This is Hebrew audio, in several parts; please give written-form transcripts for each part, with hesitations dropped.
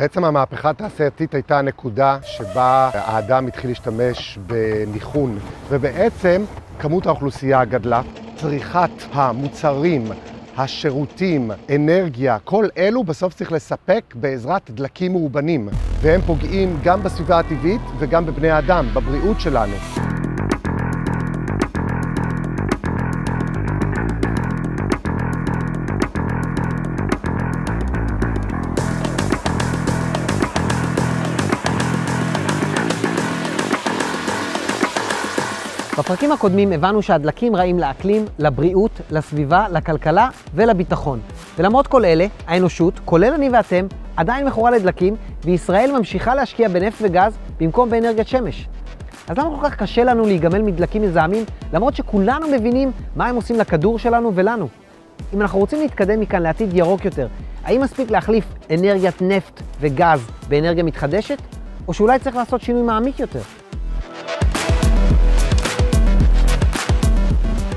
בעצם המהפכה התעשייתית הייתה הנקודה שבה האדם התחיל להשתמש במיכון, ובעצם כמות האוכלוסייה גדלה, צריכת המוצרים, השירותים, אנרגיה, כל אלו בסוף צריך לספק בעזרת דלקים מאובנים, והם פוגעים גם בסביבה הטבעית וגם בבני האדם, בבריאות שלנו. בפרקים הקודמים הבנו שהדלקים רעים לאקלים, לבריאות, לסביבה, לכלכלה ולביטחון. ולמרות כל אלה, האנושות, כולל אני ואתם, עדיין מכורה לדלקים, וישראל ממשיכה להשקיע בנפט וגז במקום באנרגיית שמש. אז למה כל כך קשה לנו להיגמל מדלקים מזהמים, למרות שכולנו מבינים מה הם עושים לכדור שלנו ולנו? אם אנחנו רוצים להתקדם מכאן לעתיד ירוק יותר, האם מספיק להחליף אנרגיית נפט וגז באנרגיה מתחדשת, או שאולי צריך לעשות שינוי מעמיק יותר?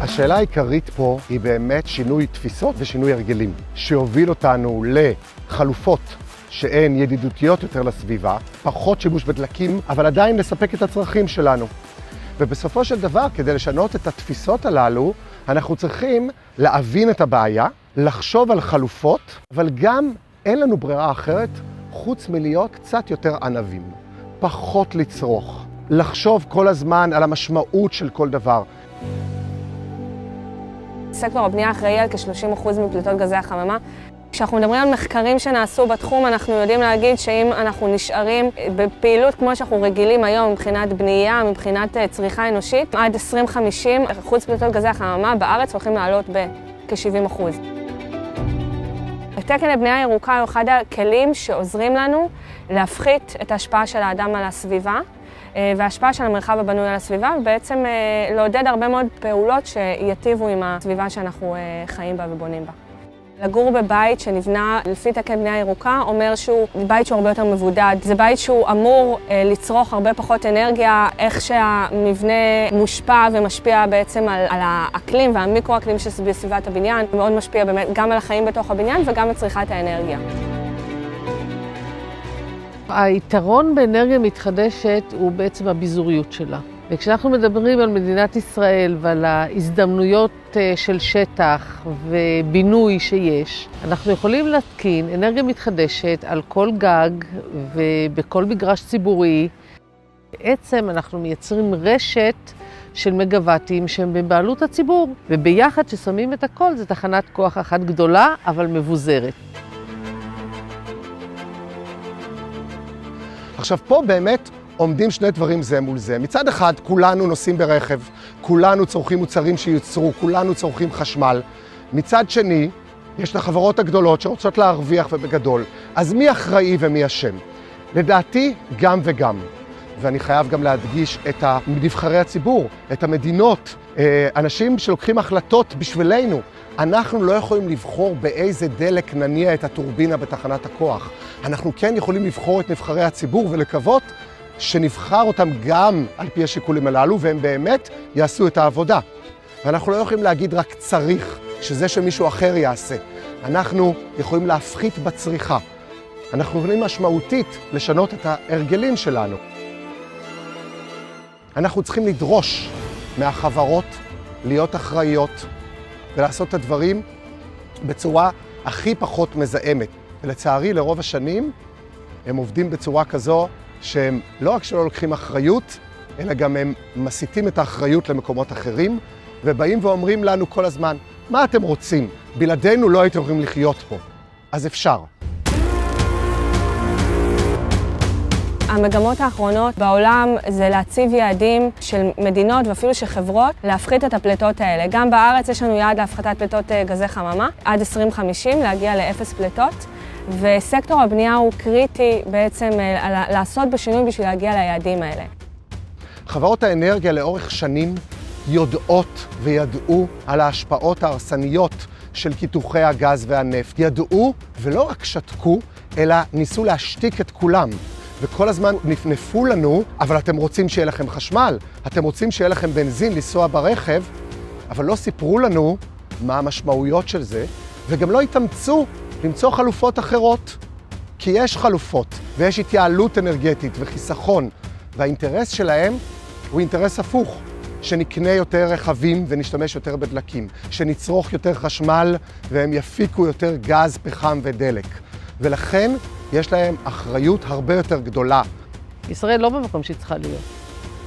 השאלה העיקרית פה היא באמת שינוי תפיסות ושינוי הרגלים, שיוביל אותנו לחלופות שהן ידידותיות יותר לסביבה, פחות שימוש בדלקים, אבל עדיין לספק את הצרכים שלנו. ובסופו של דבר, כדי לשנות את התפיסות הללו, אנחנו צריכים להבין את הבעיה, לחשוב על חלופות, אבל גם אין לנו ברירה אחרת חוץ מלהיות קצת יותר ענבים, פחות לצרוך, לחשוב כל הזמן על המשמעות של כל דבר. סקטור הבנייה אחראי על כ-30% מפליטות גזי החממה. כשאנחנו מדברים על מחקרים שנעשו בתחום, אנחנו יודעים להגיד שאם אנחנו נשארים בפעילות כמו שאנחנו רגילים היום מבחינת בנייה, מבחינת צריכה אנושית, עד 2050 אחוז פליטות גזי החממה בארץ הולכים לעלות בכ-70%. התקן לבנייה ירוקה הוא אחד הכלים שעוזרים לנו להפחית את ההשפעה של האדם על הסביבה, וההשפעה של המרחב הבנוי על הסביבה, ובעצם לעודד הרבה מאוד פעולות שיטיבו עם הסביבה שאנחנו חיים בה ובונים בה. לגור בבית שנבנה לפי תקן בנייה ירוקה אומר שהוא בית שהוא הרבה יותר מבודד. זה בית שהוא אמור לצרוך הרבה פחות אנרגיה, איך שהמבנה מושפע ומשפיע בעצם על האקלים והמיקרו-אקלים שבסביבת הבניין. מאוד משפיע באמת גם על החיים בתוך הבניין וגם על צריכת האנרגיה. היתרון באנרגיה מתחדשת הוא בעצם הביזוריות שלה. וכשאנחנו מדברים על מדינת ישראל ועל ההזדמנויות של שטח ובינוי שיש, אנחנו יכולים להתקין אנרגיה מתחדשת על כל גג ובכל מגרש ציבורי. בעצם אנחנו מייצרים רשת של מגוואטים שהם בבעלות הציבור, וביחד ששמים את הכל זה תחנת כוח אחת גדולה אבל מבוזרת. עכשיו פה באמת עומדים שני דברים זה מול זה. מצד אחד כולנו נוסעים ברכב, כולנו צורכים מוצרים שיוצרו, כולנו צורכים חשמל. מצד שני יש את החברות הגדולות שרוצות להרוויח ובגדול. אז מי אחראי ומי אשם? לדעתי גם וגם. ואני חייב גם להדגיש את נבחרי הציבור, את המדינות, אנשים שלוקחים החלטות בשבילנו. אנחנו לא יכולים לבחור באיזה דלק נניע את הטורבינה בתחנת הכוח. אנחנו כן יכולים לבחור את נבחרי הציבור ולקוות שנבחר אותם גם על פי השיקולים הללו, והם באמת יעשו את העבודה. ואנחנו לא יכולים להגיד רק צריך, שזה שמישהו אחר יעשה. אנחנו יכולים להפחית בצריכה. אנחנו יכולים משמעותית לשנות את ההרגלים שלנו. אנחנו צריכים לדרוש מהחברות להיות אחראיות ולעשות את הדברים בצורה הכי פחות מזהמת. ולצערי, לרוב השנים, הם עובדים בצורה כזו שהם לא רק שלא לוקחים אחריות, אלא גם הם מסיטים את האחריות למקומות אחרים, ובאים ואומרים לנו כל הזמן, מה אתם רוצים? בלעדינו לא הייתם יכולים לחיות פה. אז אפשר. המגמות האחרונות בעולם זה להציב יעדים של מדינות ואפילו של חברות להפחית את הפליטות האלה. גם בארץ יש לנו יעד להפחתת פליטות גזי חממה, עד 2050 להגיע לאפס פליטות, וסקטור הבנייה הוא קריטי בעצם לעשות בשינוי בשביל להגיע ליעדים האלה. חברות האנרגיה לאורך שנים יודעות וידעו על ההשפעות ההרסניות של קיתוחי הגז והנפט. ידעו ולא רק שתקו, אלא ניסו להשתיק את כולם. וכל הזמן נפנפו לנו, אבל אתם רוצים שיהיה לכם חשמל, אתם רוצים שיהיה לכם בנזין לנסוע ברכב, אבל לא סיפרו לנו מה המשמעויות של זה, וגם לא התאמצו למצוא חלופות אחרות. כי יש חלופות, ויש התייעלות אנרגטית וחיסכון, והאינטרס שלהם הוא אינטרס הפוך, שנקנה יותר רכבים ונשתמש יותר בדלקים, שנצרוך יותר חשמל והם יפיקו יותר גז, פחם ודלק. ולכן יש להם אחריות הרבה יותר גדולה. ישראל לא במקום שהיא צריכה להיות.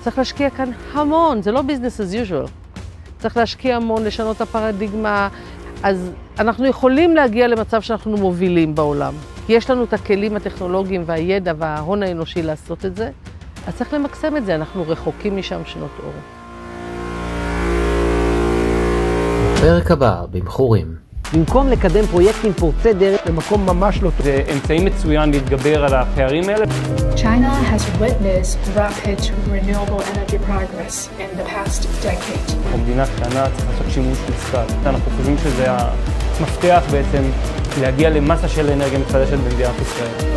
צריך להשקיע כאן המון, זה לא business as usual. צריך להשקיע המון, לשנות את הפרדיגמה. אז אנחנו יכולים להגיע למצב שאנחנו מובילים בעולם. כי יש לנו את הכלים הטכנולוגיים והידע וההון האנושי לעשות את זה. אז צריך למקסם את זה, אנחנו רחוקים משם שנות אור. בפרק הבא, במחורים. במקום לקדם פרויקטים פורצי דרך במקום ממש לא טוב. זה אמצעי מצוין להתגבר על הפערים האלה. China has witnessed rapid renewable energy progress in the past decade. במדינה קטנה צריך לעשות שימוש מושכל. אנחנו חושבים שזה המפתח בעצם להגיע למסה של אנרגיה מתחדשת במדינת ישראל.